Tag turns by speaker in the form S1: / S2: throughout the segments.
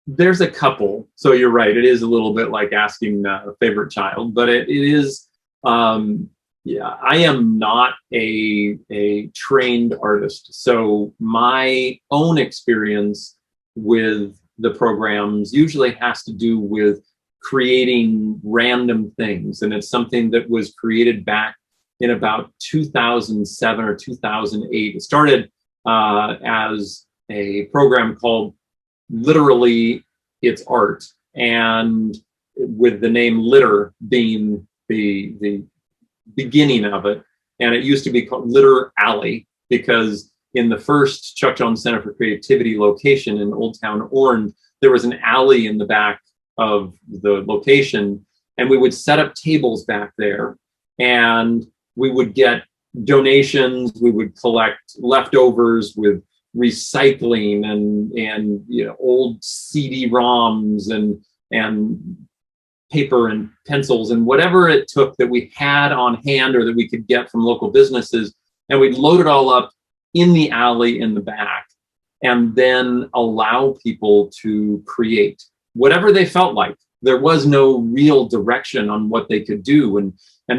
S1: There's a couple. So you're right. It is a little bit like asking a favorite child, but it is. Yeah, I am not a trained artist. So my own experience with the programs usually has to do with creating random things. And it's something that was created back in about 2007 or 2008. It started as a program called Literally It's Art, and with the name Litter being the beginning of it. And it used to be called Litter Alley because in the first Chuck Jones Center for Creativity location in Old Town Orange, there was an alley in the back of the location, and we would set up tables back there, and we would get donations, we would collect leftovers with recycling and you know, old CD-ROMs and paper and pencils and whatever it took that we had on hand or that we could get from local businesses, and we'd load it all up in the alley in the back and then allow people to create whatever they felt like. There was no real direction on what they could do, and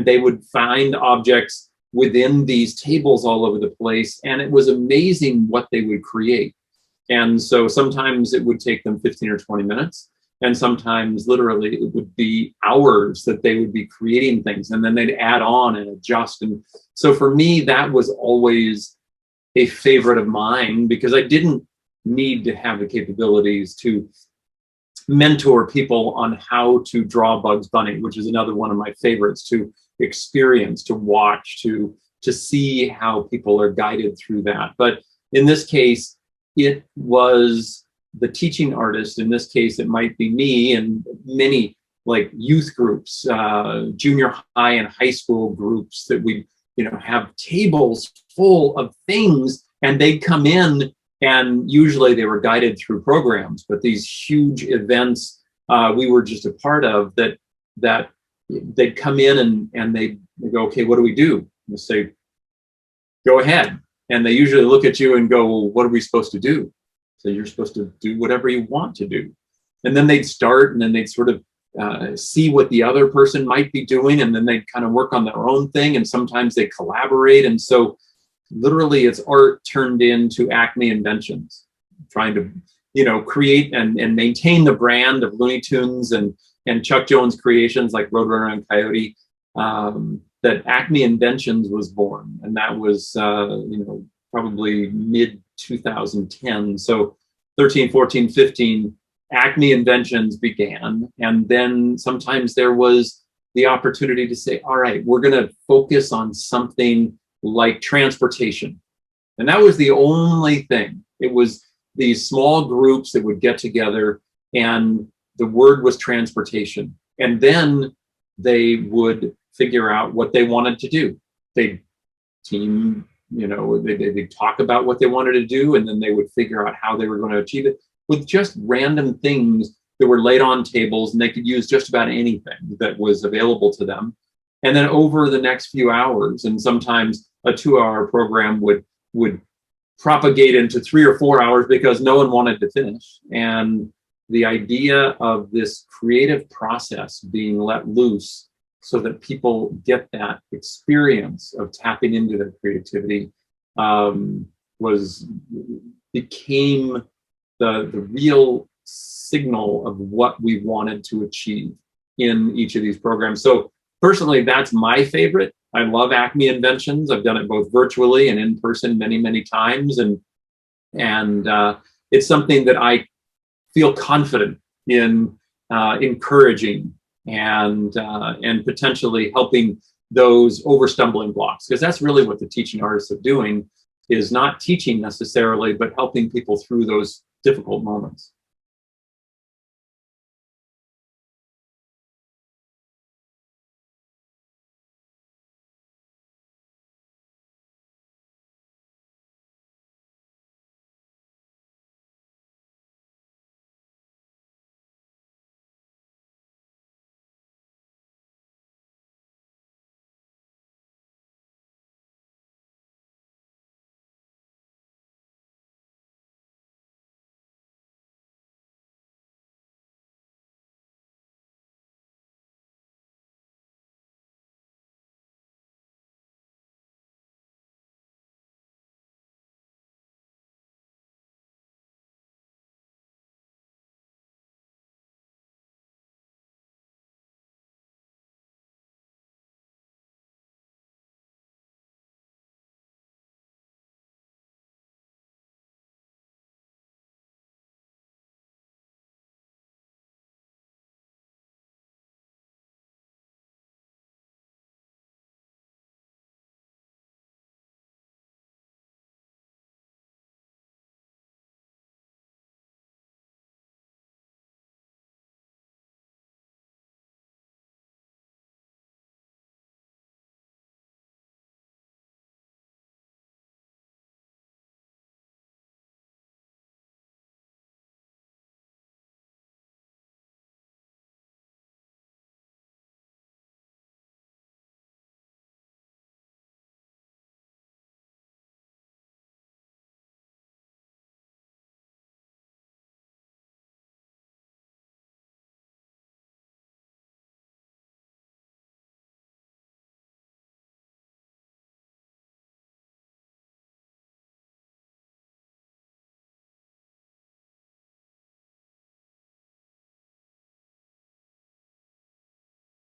S1: they would find objects within these tables all over the place, and it was amazing what they would create. And so sometimes it would take them 15 or 20 minutes, and sometimes literally it would be hours that they would be creating things, and then they'd add on and adjust. And so for me, that was always a favorite of mine because I didn't need to have the capabilities to mentor people on how to draw Bugs Bunny, which is another one of my favorites, to experience, to watch, to see how people are guided through that. But in this case, it was the teaching artist. In this case, it might be me and many like youth groups, junior high and high school groups that we, you know, have tables full of things, and they'd come in, and usually they were guided through programs, but these huge events we were just a part of, that they'd come in and they'd go, okay, what do we do? And say, go ahead. And they usually look at you and go, well, what are we supposed to do? So you're supposed to do whatever you want to do. And then they'd start, and then they'd sort of see what the other person might be doing, and then they'd kind of work on their own thing, and sometimes they collaborate. And so Literally It's Art turned into Acme Inventions, trying to, you know, create and maintain the brand of Looney Tunes and Chuck Jones creations like Roadrunner and Coyote. That Acme Inventions was born, and that was you know, probably mid 2010. So 13, 14, 15, Acme Inventions began, and then sometimes there was the opportunity to say, all right, we're going to focus on something like transportation. And that was the only thing. It was these small groups that would get together, and the word was transportation. And then they would figure out what they wanted to do. They'd team, you know, they'd talk about what they wanted to do, and then they would figure out how they were going to achieve it with just random things that were laid on tables, and they could use just about anything that was available to them. And then over the next few hours, and sometimes a 2-hour program would propagate into 3 or 4 hours because no one wanted to finish. And the idea of this creative process being let loose so that people get that experience of tapping into their creativity became the real signal of what we wanted to achieve in each of these programs. So personally, that's my favorite. I love Acme Inventions. I've done it both virtually and in person many, many times. And it's something that I feel confident in encouraging and potentially helping those over stumbling blocks. Because that's really what the teaching artists are doing, is not teaching necessarily, but helping people through those difficult moments.